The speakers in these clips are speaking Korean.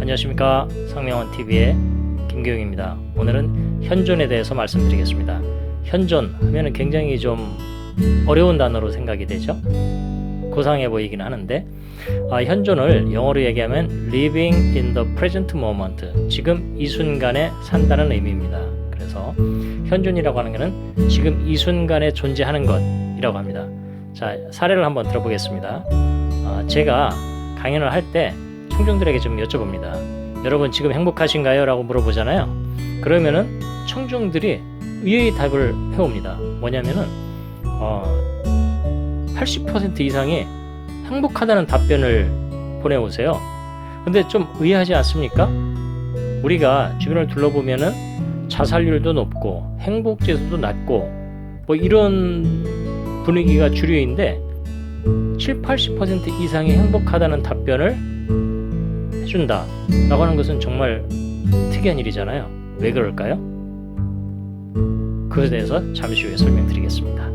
안녕하십니까. 상명원TV의 김교영입니다. 오늘은 현존에 대해서 말씀드리겠습니다. 현존 하면은 굉장히 좀 어려운 단어로 생각이 되죠. 고상해 보이긴 하는데 현존을 영어로 얘기하면 living in the present moment, 지금 이 순간에 산다는 의미입니다. 그래서 현존이라고 하는 것은 지금 이 순간에 존재하는 것이라고 합니다. 자, 사례를 한번 들어보겠습니다. 제가 강연을 할 때 청중들에게 좀 여쭤봅니다. 여러분 지금 행복하신가요? 라고 물어보잖아요. 그러면은 청중들이 의외의 답을 해옵니다. 뭐냐면은 80% 이상이 행복하다는 답변을 보내오세요. 근데 좀 의아하지 않습니까? 우리가 주변을 둘러보면은 자살률도 높고 행복지수도 낮고 뭐 이런 분위기가 주류인데 70-80% 이상이 행복하다는 답변을 해준다 라고 하는 것은 정말 특이한 일이잖아요. 왜 그럴까요? 그것에 대해서 잠시 후에 설명드리겠습니다.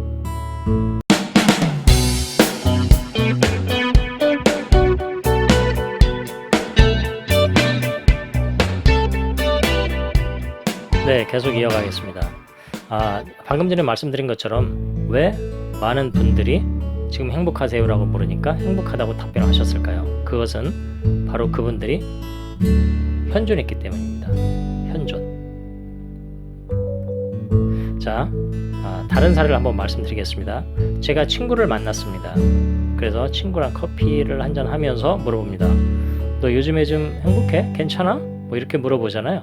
네, 계속 이어가겠습니다. 방금 전에 말씀드린 것처럼 왜 많은 분들이 지금 행복하세요라고 물으니까 행복하다고 답변하셨을까요? 그것은 바로 그분들이 현존했기 때문입니다. 현존. 자, 다른 사례를 한번 말씀드리겠습니다. 제가 친구를 만났습니다. 그래서 친구랑 커피를 한잔 하면서 물어봅니다. 너 요즘에 좀 행복해? 괜찮아? 뭐 이렇게 물어보잖아요.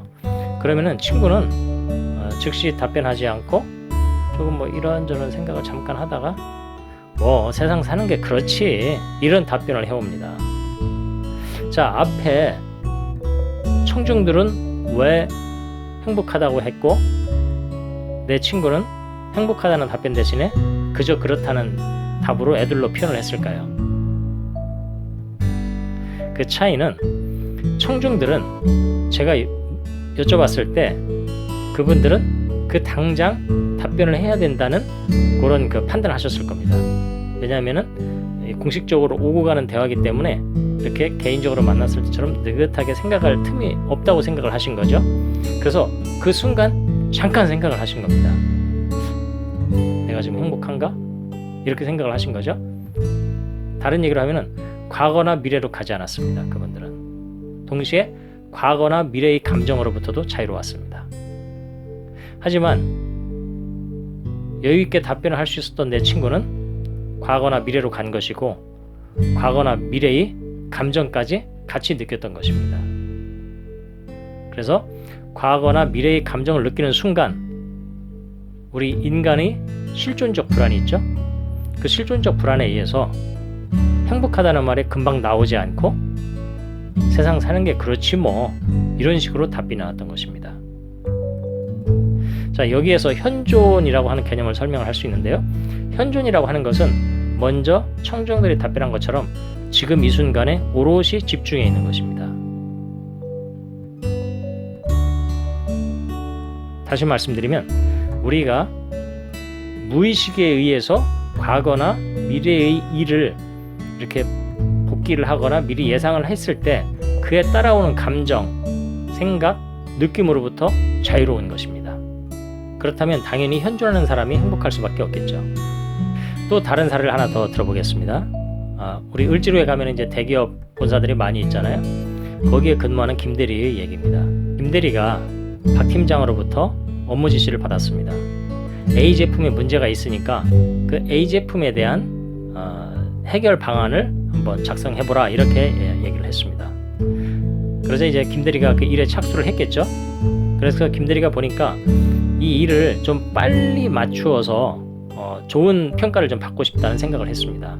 그러면은 친구는 즉시 답변하지 않고 조금 뭐 이런저런 생각을 잠깐 하다가 뭐 세상 사는 게 그렇지 이런 답변을 해옵니다. 자, 앞에 청중들은 왜 행복하다고 했고 내 친구는 행복하다는 답변 대신에 그저 그렇다는 답으로 애들로 표현을 했을까요? 그 차이는 청중들은 제가 여쭤봤을 때 그분들은 그 당장 답변을 해야 된다는 그런 그 판단을 하셨을 겁니다. 왜냐하면은 공식적으로 오고 가는 대화이기 때문에 이렇게 개인적으로 만났을 때처럼 느긋하게 생각할 틈이 없다고 생각을 하신 거죠. 그래서 그 순간 잠깐 생각을 하신 겁니다. 내가 지금 행복한가? 이렇게 생각을 하신 거죠. 다른 얘기를 하면은 과거나 미래로 가지 않았습니다. 그분들은 동시에 과거나 미래의 감정으로부터도 자유로웠습니다. 하지만 여유있게 답변을 할 수 있었던 내 친구는 과거나 미래로 간 것이고 과거나 미래의 감정까지 같이 느꼈던 것입니다. 그래서 과거나 미래의 감정을 느끼는 순간 우리 인간의 실존적 불안이 있죠. 그 실존적 불안에 의해서 행복하다는 말이 금방 나오지 않고 세상 사는 게 그렇지 뭐 이런 식으로 답이 나왔던 것입니다. 자, 여기에서 현존이라고 하는 개념을 설명을 할 수 있는데요. 현존이라고 하는 것은 먼저 청중들이 답변한 것처럼 지금 이 순간에 오롯이 집중해 있는 것입니다. 다시 말씀드리면 우리가 무의식에 의해서 과거나 미래의 일을 이렇게 복기를 하거나 미리 예상을 했을 때 그에 따라오는 감정, 생각, 느낌으로부터 자유로운 것입니다. 그렇다면 당연히 현존하는 사람이 행복할 수밖에 없겠죠. 또 다른 사례를 하나 더 들어보겠습니다. 우리 을지로에 가면 이제 대기업 본사들이 많이 있잖아요. 거기에 근무하는 김대리의 얘기입니다. 김대리가 박 팀장으로부터 업무 지시를 받았습니다. A 제품에 문제가 있으니까 그 A 제품에 대한 해결 방안을 한번 작성해보라 이렇게 얘기를 했습니다. 그래서 이제 김대리가 그 일에 착수를 했겠죠. 그래서 김대리가 보니까 이 일을 좀 빨리 맞추어서 좋은 평가를 좀 받고 싶다는 생각을 했습니다.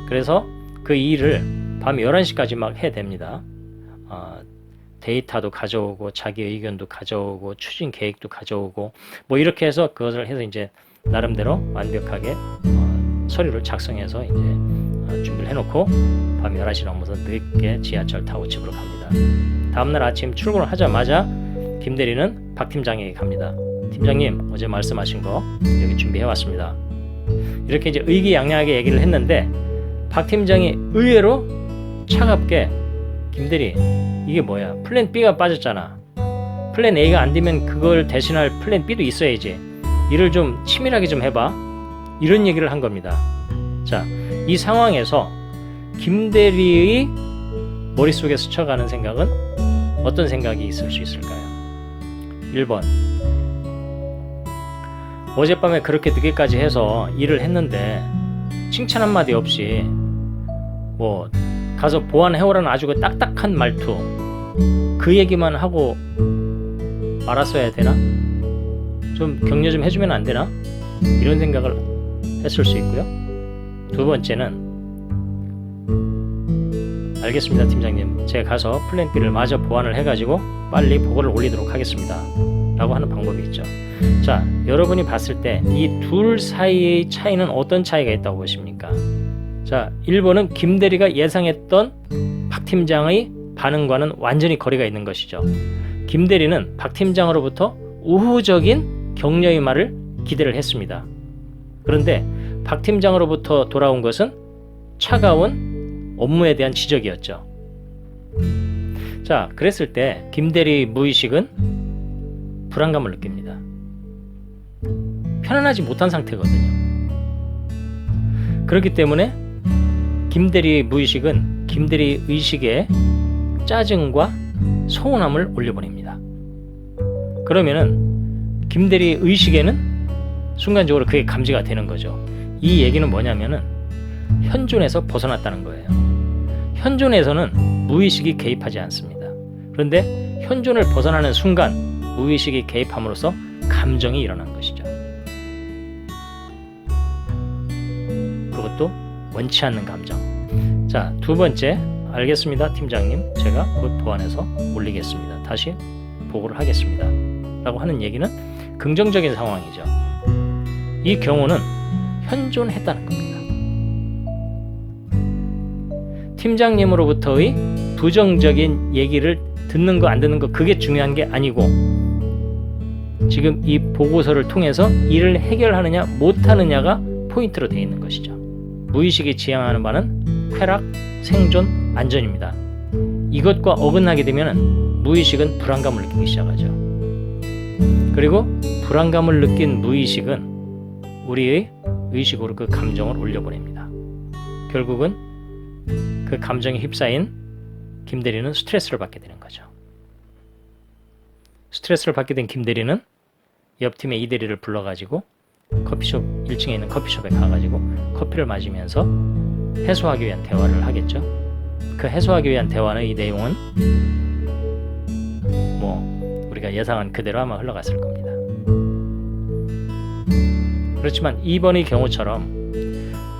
그래서 그 일을 밤 11시까지 막 해댑니다. 데이터도 가져오고 자기 의견도 가져오고 추진 계획도 가져오고 뭐 이렇게 해서 그것을 해서 이제 나름대로 완벽하게 서류를 작성해서 이제 준비를 해놓고 밤 11시 넘어서 늦게 지하철 타고 집으로 갑니다. 다음날 아침 출근을 하자마자 김대리는 박 팀장에게 갑니다. 팀장님, 어제 말씀하신 거 여기 준비해 왔습니다. 이렇게 이제 의기양양하게 얘기를 했는데 박 팀장이 의외로 차갑게 김대리, 이게 뭐야? 플랜 B가 빠졌잖아. 플랜 A가 안 되면 그걸 대신할 플랜 B도 있어야지. 일을 좀 치밀하게 좀 해봐. 이런 얘기를 한 겁니다. 자, 이 상황에서 김대리의 머릿속에 스쳐가는 생각은 어떤 생각이 있을 수 있을까요? 1번, 어젯밤에 그렇게 늦게까지 해서 일을 했는데 칭찬 한마디 없이 뭐 가서 보완해오라는 아주 그 딱딱한 말투, 그 얘기만 하고 말았어야 되나? 좀 격려 좀 해주면 안 되나? 이런 생각을 했을 수 있고요. 두 번째는, 알겠습니다 팀장님, 제가 가서 플랜 B를 마저 보완을 해가지고 빨리 보고를 올리도록 하겠습니다 라고 하는 방법이 있죠. 자, 여러분이 봤을 때 이 둘 사이의 차이는 어떤 차이가 있다고 보십니까? 자, 1번은 김대리가 예상했던 박 팀장의 반응과는 완전히 거리가 있는 것이죠. 김대리는 박 팀장으로부터 우호적인 격려의 말을 기대를 했습니다. 그런데 박 팀장으로부터 돌아온 것은 차가운 업무에 대한 지적이었죠. 자, 그랬을 때 김대리의 무의식은 불안감을 느낍니다. 편안하지 못한 상태거든요. 그렇기 때문에 김대리의 무의식은 김대리의 의식에 짜증과 서운함을 올려보냅니다. 그러면은 김대리의 의식에는 순간적으로 그게 감지가 되는 거죠. 이 얘기는 뭐냐면은 현존에서 벗어났다는 거예요. 현존에서는 무의식이 개입하지 않습니다. 그런데 현존을 벗어나는 순간 무의식이 개입함으로써 감정이 일어난 것이죠. 그것도 원치 않는 감정. 자, 두 번째, 알겠습니다 팀장님, 제가 곧 보완해서 올리겠습니다. 다시 보고를 하겠습니다 라고 하는 얘기는 긍정적인 상황이죠. 이 경우는 현존했다는 겁니다. 팀장님으로부터의 부정적인 얘기를 듣는 거 안 듣는 거 그게 중요한 게 아니고, 지금 이 보고서를 통해서 일을 해결하느냐 못하느냐가 포인트로 되어 있는 것이죠. 무의식이 지향하는 바는 쾌락, 생존, 안전입니다. 이것과 어긋나게 되면 무의식은 불안감을 느끼기 시작하죠. 그리고 불안감을 느낀 무의식은 우리의 의식으로 그 감정을 올려보냅니다. 결국은 그 감정에 휩싸인 김대리는 스트레스를 받게 되는 거죠. 스트레스를 받게 된 김대리는 옆팀의 이대리를 불러가지고 커피숍 1층에 있는 커피숍에 가가지고 커피를 마시면서 해소하기 위한 대화를 하겠죠. 그 해소하기 위한 대화의 내용은 뭐 우리가 예상한 그대로 아마 흘러갔을 겁니다. 그렇지만 2번의 경우처럼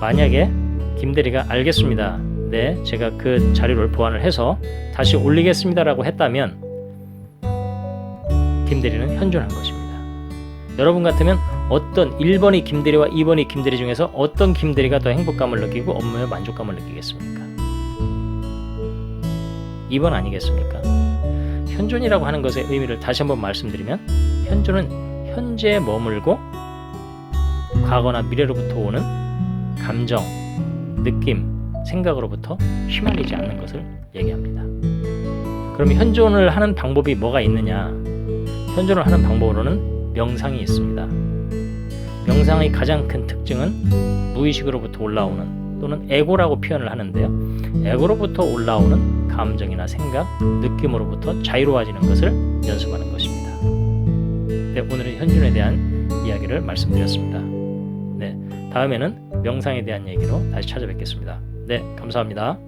만약에 김대리가 알겠습니다, 네, 제가 그 자료를 보완을 해서 다시 올리겠습니다 라고 했다면 김대리는 현존한 것입니다. 여러분 같으면 어떤 1번의 김대리와 2번의 김대리 중에서 어떤 김대리가 더 행복감을 느끼고 업무에 만족감을 느끼겠습니까? 2번 아니겠습니까? 현존이라고 하는 것의 의미를 다시 한번 말씀드리면, 현존은 현재에 머물고 과거나 미래로부터 오는 감정, 느낌, 생각으로부터 휘말리지 않는 것을 얘기합니다. 그럼 현존을 하는 방법이 뭐가 있느냐? 현존을 하는 방법으로는 명상이 있습니다. 명상의 가장 큰 특징은 무의식으로부터 올라오는, 또는 에고라고 표현을 하는데요, 에고로부터 올라오는 감정이나 생각, 느낌으로부터 자유로워지는 것을 연습하는 것입니다. 네, 오늘은 현존에 대한 이야기를 말씀드렸습니다. 네, 다음에는 명상에 대한 얘기로 다시 찾아뵙겠습니다. 네, 감사합니다.